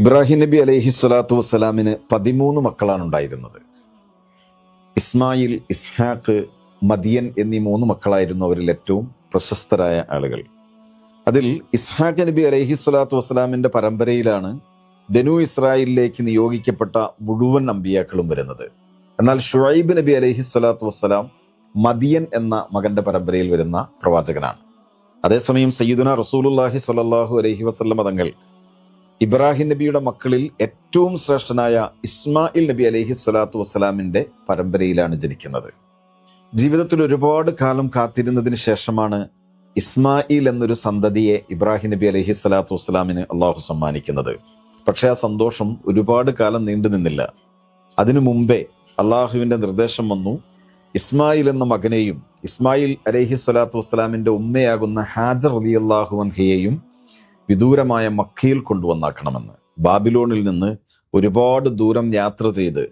ഇബ്രാഹിം നബി അലൈഹി സ്വലാത്തു വസ്സലാമിന് 13 മക്കളാണ് ഉണ്ടായിരുന്നത്. ഇസ്മായിൽ, ഇസ്ഹാഖ്, മദിയൻ എന്നീ 3 മക്കളായിരുന്നു അവരിൽ ഏറ്റവും പ്രശസ്തരായ ആളുകൾ. അതിൽ ഇസ്ഹാഖ് നബി അലൈഹി സ്വലാത്തു വസ്സലാമിന്റെ പരമ്പരയിലാണ് ബനൂ ഇസ്രായേലിലേക്ക് നിയോഗിക്കപ്പെട്ട മുഴുവൻ അമ്പിയാക്കളും വരുന്നത്. എന്നാൽ ഷുഐബ് നബി അലൈഹി സ്വലാത്തു വസ്സലാം മദിയൻ എന്ന മകന്റെ പരമ്പരയിൽ വരുന്ന പ്രവാചകനാണ്. അതേസമയം സയ്യിദുന റസൂലുള്ളാഹി സ്വല്ലല്ലാഹു അലൈഹി വസല്ലമ തങ്ങൾ ഇബ്രാഹിം നബിയുടെ മക്കളിൽ ഏറ്റവും ശ്രേഷ്ഠനായ ഇസ്മായിൽ നബി അലൈഹി സ്വലാത്തു വസ്സലാമിന്റെ പരമ്പരയിലാണ് ജനിക്കുന്നത്. ജീവിതത്തിൽ ഒരുപാട് കാലം കാത്തിരുന്നതിന് ശേഷമാണ് ഇസ്മായിൽ എന്നൊരു സന്തതിയെ ഇബ്രാഹിം നബി അലൈഹി സ്വലാത്തു വസ്സലാമിന് അള്ളാഹു സമ്മാനിക്കുന്നത്. പക്ഷെ ആ സന്തോഷം ഒരുപാട് കാലം നീണ്ടു നിന്നില്ല. അതിനു മുമ്പേ അള്ളാഹുവിന്റെ നിർദ്ദേശം വന്നു, ഇസ്മായിൽ എന്ന മകനെയും ഇസ്മായിൽ അലൈഹി സ്വലാത്തു വസ്സലാമിന്റെ ഉമ്മയാകുന്ന ഹാജർ റളിയല്ലാഹു അൻഹയെയും വിദൂരമായ മക്കയിൽ കൊണ്ടുവന്നാക്കണമെന്ന്. ബാബിലോണിൽ നിന്ന് ഒരുപാട് ദൂരം യാത്ര ചെയ്ത്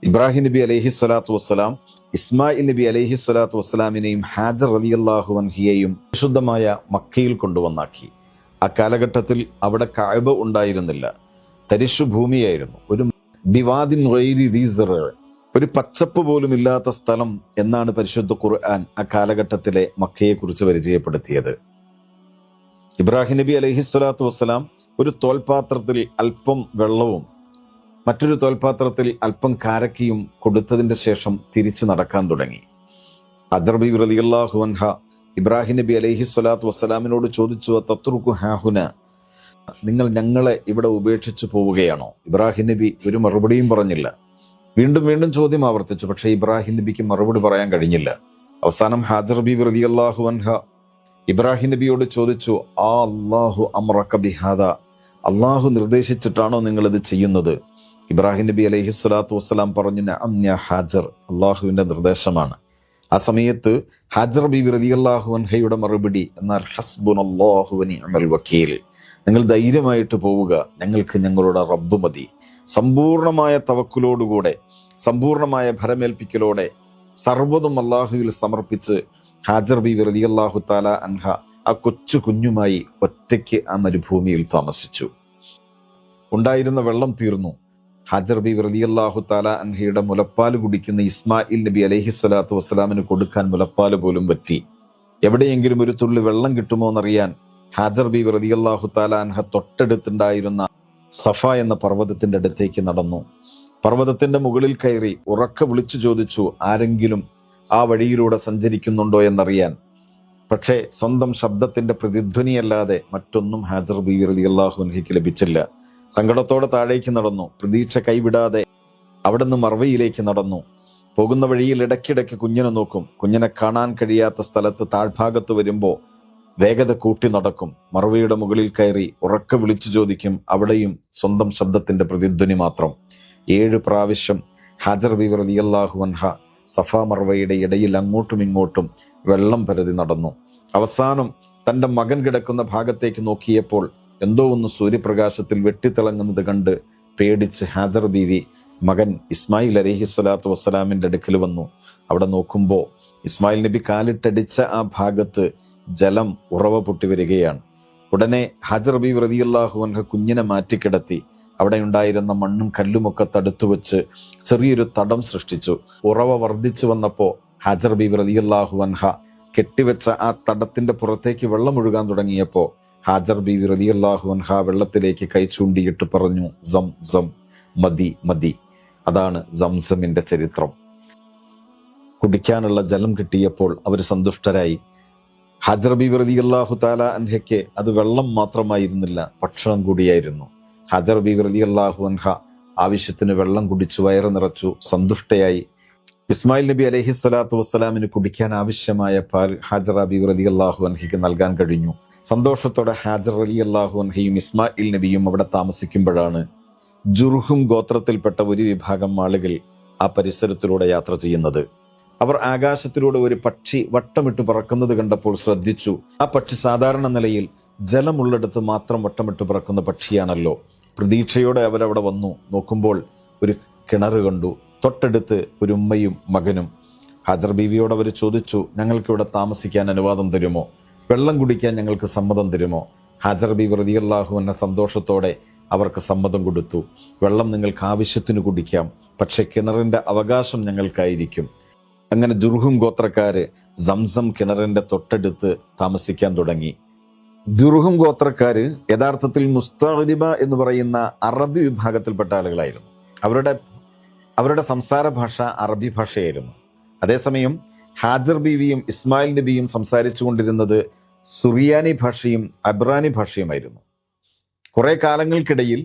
ഇബ്രാഹിം നബി അലൈഹി സ്വലാത്തു വസ്സലാം ഇസ്മായിൽ നബി അലൈഹി സ്വലാത്തു വസ്സലാമിനെയും ഹാജർ റളിയല്ലാഹു അൻഹയെയും വിശുദ്ധമായ മക്കയിൽ കൊണ്ടുവന്നാക്കി. ആ കാലഘട്ടത്തിൽ അവിടെ കഅബ ഉണ്ടായിരുന്നില്ല, തരിശു ഭൂമിയായിരുന്നു. ഒരു ബിവാദിൻ ഗൈരി ദീ സറഅ, ഒരു പച്ചപ്പ് പോലും ഇല്ലാത്ത സ്ഥലം എന്നാണ് പരിശുദ്ധ ഖുർആൻ ആ കാലഘട്ടത്തിലെ മക്കയെ കുറിച്ച് പരിചയപ്പെടുത്തിയത്. ഇബ്രാഹിം നബി അലൈഹി സ്വലാത്തു വസ്സലാം ഒരു തോൽപാത്രത്തിൽ അല്പം വെള്ളവും മറ്റൊരു തോൽപാത്രത്തിൽ അല്പം കാരക്കയും കൊടുത്തതിന്റെ ശേഷം തിരിച്ചു നടക്കാൻ തുടങ്ങി. ഹജർ ബീവി റളിയല്ലാഹു അൻഹ ഇബ്രാഹിം നബി അലൈഹി സ്വലാത്തു വസ്സലാമിനോട് ചോദിച്ചു, തത്റുകു ഹാഹുന, നിങ്ങൾ ഞങ്ങളെ ഇവിടെ ഉപേക്ഷിച്ചു പോവുകയാണോ? ഇബ്രാഹിം നബി ഒരു മറുപടിയും പറഞ്ഞില്ല. വീണ്ടും വീണ്ടും ചോദ്യം ആവർത്തിച്ചു. പക്ഷേ ഇബ്രാഹിം നബിക്ക് മറുപടി പറയാൻ കഴിഞ്ഞില്ല. അവസാനം ഹാജർ ബീവി റളിയല്ലാഹു അൻഹ ഇബ്രാഹിം നബിയോട് ചോദിച്ചു, ആ അല്ലാഹു അംറക ബിഹാദ, അള്ളാഹു നിർദ്ദേശിച്ചിട്ടാണോ നിങ്ങൾ ഇത് ചെയ്യുന്നത്? ഇബ്രാഹിം നബി അലൈഹി സ്വലാത്തു വസ്സലാം പറഞ്ഞു, നഅം യാ ഹാജർ, അള്ളാഹുവിന്റെ നിർദ്ദേശമാണ്. ആ സമയത്ത് ഹാജർ ബീവി റളിയല്ലാഹു അൻഹയുടെ മറുപടി, എന്നാൽ ഹസ്ബുനല്ലാഹു വനിഅമൽ വക്കീൽ, നിങ്ങൾ ധൈര്യമായിട്ട് പോവുക, ഞങ്ങൾക്ക് ഞങ്ങളുടെ റബ്ബ് മതി. സമ്പൂർണമായ തവക്കുലോടുകൂടെ, സമ്പൂർണമായ ഭരമേൽപ്പിക്കലോടെ സർവ്വതും അള്ളാഹുവിൽ സമർപ്പിച്ച് ഹാജർ ബീവി റളിയല്ലാഹു തആല അൻഹ ആ കൊച്ചു കുഞ്ഞുമായി ഒറ്റയ്ക്ക് ആ മരുഭൂമിയിൽ താമസിച്ചു. ഉണ്ടായിരുന്ന വെള്ളം തീർന്നു. ഹാജർ ബീവി റളിയല്ലാഹു തആല അൻഹയുടെ മുലപ്പാൽ കുടിക്കുന്ന ഇസ്മായിൽ നബി അലൈഹി സ്വലാത്തു വസ്സലാമിന് കൊടുക്കാൻ മുലപ്പാൽ പോലും പറ്റി. എവിടെയെങ്കിലും ഒരു തുള്ളി വെള്ളം കിട്ടുമോ എന്നറിയാൻ ഹാജർ ബീവി റളിയല്ലാഹു തആല അൻഹ തൊട്ടടുത്തുണ്ടായിരുന്ന സഫ എന്ന പർവ്വതത്തിന്റെ അടുത്തേക്ക് നടന്നു. പർവ്വതത്തിന്റെ മുകളിൽ കയറി ഉറക്കെ വിളിച്ചു ചോദിച്ചു, ആരെങ്കിലും ആ വഴിയിലൂടെ സഞ്ചരിക്കുന്നുണ്ടോ എന്നറിയാൻ. പക്ഷേ സ്വന്തം ശബ്ദത്തിന്റെ പ്രതിധ്വനിയല്ലാതെ മറ്റൊന്നും ഹാജർ ബീവി റളിയല്ലാഹു അൻഹയ്ക്ക് ലഭിച്ചില്ല. സങ്കടത്തോടെ താഴേക്ക് നടന്നു. പ്രതീക്ഷ കൈവിടാതെ അവിടെ നിന്ന് മർവയിലേക്ക് നടന്നു. പോകുന്ന വഴിയിൽ ഇടയ്ക്കിടയ്ക്ക് കുഞ്ഞിനെ നോക്കും. കുഞ്ഞിനെ കാണാൻ കഴിയാത്ത സ്ഥലത്ത് താഴ്ഭാഗത്ത് വരുമ്പോ വേഗത കൂട്ടി നടക്കും. മർവയുടെ മുകളിൽ കയറി ഉറക്കെ വിളിച്ചു ചോദിക്കും. അവിടെയും സ്വന്തം ശബ്ദത്തിന്റെ പ്രതിധ്വനി മാത്രം. 7 പ്രാവശ്യം ഹാജർ ബീവി റളിയല്ലാഹു അൻഹ സഫ മർവയുടെ ഇടയിൽ അങ്ങോട്ടും ഇങ്ങോട്ടും വെള്ളം പരതി നടന്നു. അവസാനം തന്റെ മകൻ കിടക്കുന്ന ഭാഗത്തേക്ക് നോക്കിയപ്പോൾ എന്തോ ഒന്ന് സൂര്യപ്രകാശത്തിൽ വെട്ടിത്തിളങ്ങുന്നത് കണ്ട് പേടിച്ച് ഹാജർ ബീവി മകൻ ഇസ്മായിൽ അലൈഹി സ്വലാത്തു വസ്സലാമിന്റെ അടുക്കൽ വന്നു. അവിടെ നോക്കുമ്പോ ഇസ്മായിൽ നബി കാലിട്ടടിച്ച ആ ഭാഗത്ത് ജലം ഉറവ പൊട്ടി വരികയാണ്. ഉടനെ ഹാജർ ബീവി റളിയല്ലാഹു അൻഹ കുഞ്ഞിനെ മാറ്റിക്കിടത്തി അവിടെ ഉണ്ടായിരുന്ന മണ്ണും കല്ലുമൊക്കെ തടുത്തു വെച്ച് ചെറിയൊരു തടം സൃഷ്ടിച്ചു. ഉറവ വർദ്ധിച്ചു വന്നപ്പോ ഹാജർ ബീവി റളിയല്ലാഹു അൻഹ കെട്ടിവെച്ച ആ തടത്തിന്റെ പുറത്തേക്ക് വെള്ളം ഒഴുകാൻ തുടങ്ങിയപ്പോ ഹാജർ ബീവി റളിയല്ലാഹു അൻഹ വെള്ളത്തിലേക്ക് കൈ ചൂണ്ടിയിട്ട് പറഞ്ഞു, സം സം, മതി മതി. അതാണ് സംസമിന്റെ ചരിത്രം. കുടിക്കാനുള്ള ജലം കിട്ടിയപ്പോൾ അവർ സന്തുഷ്ടരായി. ഹാജർ ബീവി റളിയല്ലാഹു തആല അൻഹയ്ക്ക് അത് വെള്ളം മാത്രമായിരുന്നില്ല, ഭക്ഷണം കൂടിയായിരുന്നു. ഹാജർ ബീവി റളിയല്ലാഹു അൻഹ ആവശ്യത്തിന് വെള്ളം കുടിച്ചു വയറ് നിറച്ചു, സന്തുഷ്ടയായി. ഇസ്മായിൽ നബി അലൈഹി സ്വലാത്തു വസ്സലാമിന് കുടിക്കാൻ ആവശ്യമായ പാൽ ഹാജർ ബീവി റളിയല്ലാഹു അൻഹയ്ക്ക് നൽകാൻ കഴിഞ്ഞു. സന്തോഷത്തോടെ ഹാജർ റളിയല്ലാഹു അൻഹയും ഇസ്മായിൽ നബിയും അവിടെ താമസിക്കുമ്പോഴാണ് ജുർഹും ഗോത്രത്തിൽപ്പെട്ട ഒരു വിഭാഗം ആളുകൾ ആ പരിസരത്തിലൂടെ യാത്ര ചെയ്യുന്നത്. അവർ ആകാശത്തിലൂടെ ഒരു പക്ഷി വട്ടമിട്ട് പറക്കുന്നത് കണ്ടപ്പോൾ ശ്രദ്ധിച്ചു. ആ പക്ഷി സാധാരണ നിലയിൽ ജലമുള്ളിടത്ത് മാത്രം വട്ടമിട്ട് പറക്കുന്ന പക്ഷിയാണല്ലോ. പ്രതീക്ഷയോടെ അവരവിടെ വന്നു. നോക്കുമ്പോൾ ഒരു കിണറ് കണ്ടു. തൊട്ടടുത്ത് ഒരു ഉമ്മയും മകനും. ഹാജർ ബീവിയോട് അവർ ചോദിച്ചു, ഞങ്ങൾക്കിവിടെ താമസിക്കാൻ അനുവാദം തരുമോ? വെള്ളം കുടിക്കാൻ ഞങ്ങൾക്ക് സമ്മതം തരുമോ? ഹാജർ ബീവി റളിയല്ലാഹു അൻഹ സന്തോഷത്തോടെ അവർക്ക് സമ്മതം കൊടുത്തു. വെള്ളം നിങ്ങൾക്ക് ആവശ്യത്തിന് കുടിക്കാം, പക്ഷെ കിണറിന്റെ അവകാശം ഞങ്ങൾക്കായിരിക്കും. അങ്ങനെ ജുർഹും ഗോത്രക്കാര് സംസം കിണറിന്റെ തൊട്ടടുത്ത് താമസിക്കാൻ തുടങ്ങി. ജുർഹും ഗോത്രക്കാര് യഥാർത്ഥത്തിൽ മുസ്തഗ്രിബ എന്ന് പറയുന്ന അറബി വിഭാഗത്തിൽപ്പെട്ട ആളുകളായിരുന്നു. അവരുടെ സംസാര ഭാഷ അറബി ഭാഷയായിരുന്നു. അതേസമയം ഹാജർ ബീവിയും ഇസ്മായിൽ നബിയും സംസാരിച്ചു കൊണ്ടിരുന്നത് സുറിയാനി ഭാഷയും അബ്രാനി ഭാഷയുമായിരുന്നു. കുറെ കാലങ്ങൾക്കിടയിൽ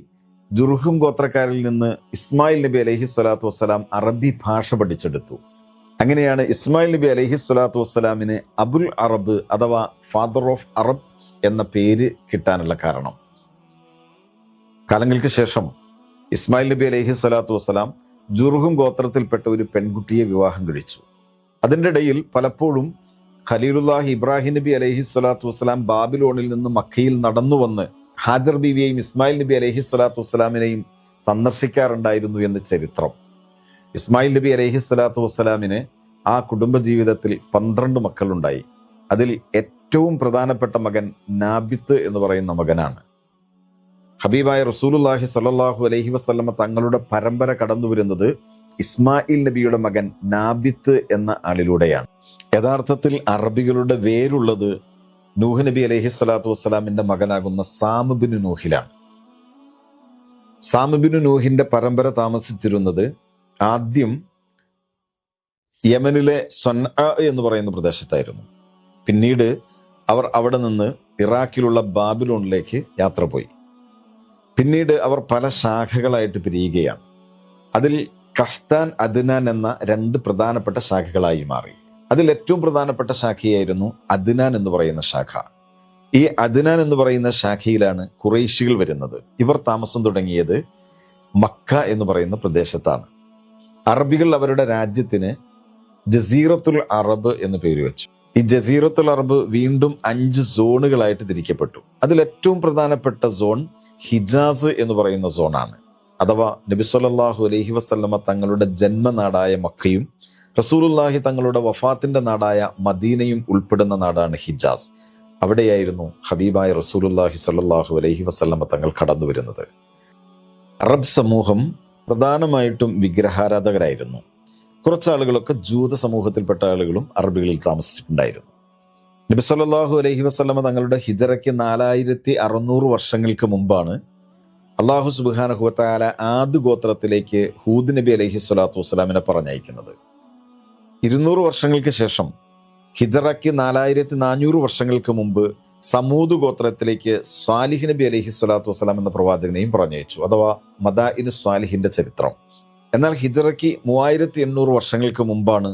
ജുർഹും ഗോത്രക്കാരിൽ നിന്ന് ഇസ്മായിൽ നബി അലൈഹി സ്വലാത്തു വസ്സലാം അറബി ഭാഷ പഠിച്ചെടുത്തു. അങ്ങനെയാണ് ഇസ്മായിൽ നബി അലൈഹി സ്വലാത്തു വസ്സലാമിന് അബുൽ അറബ് അഥവാ ഫാദർ ഓഫ് അറബ്സ് എന്ന പേര് കിട്ടാനുള്ള കാരണം. കാലങ്ങൾക്ക് ശേഷം ഇസ്മായിൽ നബി അലൈഹി സ്വലാത്തു വസ്സലാം ജുർഹും ഗോത്രത്തിൽപ്പെട്ട ഒരു പെൺകുട്ടിയെ വിവാഹം കഴിച്ചു. അതിന്റെ ഇടയിൽ പലപ്പോഴും ഖലീലുല്ലാഹി ഇബ്രാഹിം നബി അലൈഹി സ്വലാത്തു വസ്സലാം ബാബിലോണിൽ നിന്ന് മക്കയിൽ നടന്നു വന്ന് ഹാജർ ബീവിയെയും ഇസ്മായിൽ നബി അലൈഹി സ്വലാത്തു വസ്സലാമിനെയും സന്ദർശിക്കാറുണ്ടായിരുന്നു എന്ന് ചരിത്രം. ഇസ്മായിൽ നബി അലൈഹി സ്വലാത്തു വസ്സലാമിന് ആ കുടുംബജീവിതത്തിൽ 12 മക്കളുണ്ടായി. അതിൽ ഏറ്റവും പ്രധാനപ്പെട്ട മകൻ നാബിത്ത് എന്ന് പറയുന്ന മകനാണ്. ഹബീബായ റസൂലുള്ളാഹി സ്വല്ലല്ലാഹു അലൈഹി വസല്ലമ തങ്ങളുടെ പരമ്പര കടന്നു വരുന്നത് ഇസ്മായിൽ നബിയുടെ മകൻ നാബിത്ത് എന്ന ആളിലൂടെയാണ്. യഥാർത്ഥത്തിൽ അറബികളുടെ വേരുള്ളത് നൂഹ് നബി അലൈഹി സ്വലാത്തു വസ്സലാമിന്റെ മകനാകുന്ന സാം ബിനു നൂഹിലാണ്. സാം ബിനു നൂഹിന്റെ പരമ്പര താമസിച്ചിരുന്നത് ആദ്യം യമനിലെ സൊൻആ എന്ന് പറയുന്ന പ്രദേശത്തായിരുന്നു. പിന്നീട് അവർ അവിടെ നിന്ന് ഇറാഖിലുള്ള ബാബിലോണിലേക്ക് യാത്ര പോയി. പിന്നീട് അവർ പല ശാഖകളായിട്ട് പിരിയുകയാണ്. അതിൽ കഹ്താൻ, അദ്നാൻ എന്ന 2 പ്രധാനപ്പെട്ട ശാഖകളായി മാറി. അതിൽ ഏറ്റവും പ്രധാനപ്പെട്ട ശാഖയായിരുന്നു അദ്നാൻ എന്ന് പറയുന്ന ശാഖ. ഈ അദ്നാൻ എന്ന് പറയുന്ന ശാഖയിലാണ് ഖുറൈശികൾ വരുന്നത്. ഇവർ താമസം തുടങ്ങിയത് മക്ക എന്ന് പറയുന്ന പ്രദേശത്താണ്. അറബികൾ അവരുടെ രാജ്യത്തിന് ജസീറത്തുൽ അറബ് എന്ന് പേര് വെച്ചു. ഈ ജസീറത്തുൽ അറബ് വീണ്ടും 5 സോണുകളായിട്ട് തിരിക്കപ്പെട്ടു. അതിൽ ഏറ്റവും പ്രധാനപ്പെട്ട സോൺ ഹിജാസ് എന്ന് പറയുന്ന സോണാണ്. അഥവാ നബി സല്ലല്ലാഹു അലൈഹി വസല്ലമ തങ്ങളുടെ ജന്മനാടായ മക്കയും റസൂലുള്ളാഹി തങ്ങളുടെ വഫാത്തിന്റെ നാടായ മദീനയും ഉൾപ്പെടുന്ന നാടാണ് ഹിജാസ്. അവിടെയായിരുന്നു ഹബീബായ റസൂലുള്ളാഹി സ്വല്ലല്ലാഹു അലൈഹി വസല്ലമ തങ്ങൾ കടന്നു വരുന്നത്. അറബ് സമൂഹം പ്രധാനമായിട്ടും വിഗ്രഹാരാധകരായിരുന്നു. കുറച്ചാളുകളൊക്കെ ജൂത സമൂഹത്തിൽപ്പെട്ട ആളുകളും അറബികളിൽ താമസിച്ചിട്ടുണ്ടായിരുന്നു. നബി സല്ലല്ലാഹു അലൈഹി വസല്ലമ തങ്ങളുടെ ഹിജറയ്ക്ക് 4600 വർഷങ്ങൾക്ക് മുമ്പാണ് അള്ളാഹു സുബ്ഹാനഹു വ തആല ആദ് ഗോത്രത്തിലേക്ക് ഹൂദ് നബി അലൈഹി സ്വലാത്തു വസ്സലാമിനെ പറഞ്ഞയക്കുന്നത്. 200 വർഷങ്ങൾക്ക് ശേഷം ഹിജറയ്ക്ക് 4400 വർഷങ്ങൾക്ക് മുമ്പ് സമൂദ് ഗോത്രത്തിലേക്ക് സ്വാലിഹ് നബി അലൈഹി സ്വലാത്തു വസ്സലാം എന്ന പ്രവാചകനെയും പറഞ്ഞയച്ചു, അഥവാ മദാഇനു സ്വാലിഹിന്റെ ചരിത്രം. എന്നാൽ ഹിജറയ്ക്ക് 3800 വർഷങ്ങൾക്ക് മുമ്പാണ്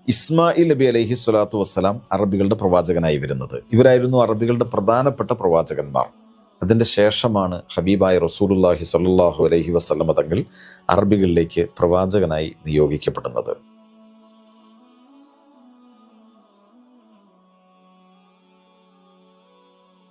ഇസ്മായിൽ നബി അലൈഹി സ്വലാത്തു വസ്സലാം അറബികളുടെ പ്രവാചകനായി വരുന്നത്. ഇവരായിരുന്നു അറബികളുടെ പ്രധാനപ്പെട്ട പ്രവാചകന്മാർ. അതിന്റെ ശേഷമാണ് ഹബീബായ റസൂലുള്ളാഹി സ്വല്ലല്ലാഹു അലൈഹി വസല്ലമ തങ്ങൾ അറബികളിലേക്ക് പ്രവാചകനായി നിയോഗിക്കപ്പെടുന്നത്.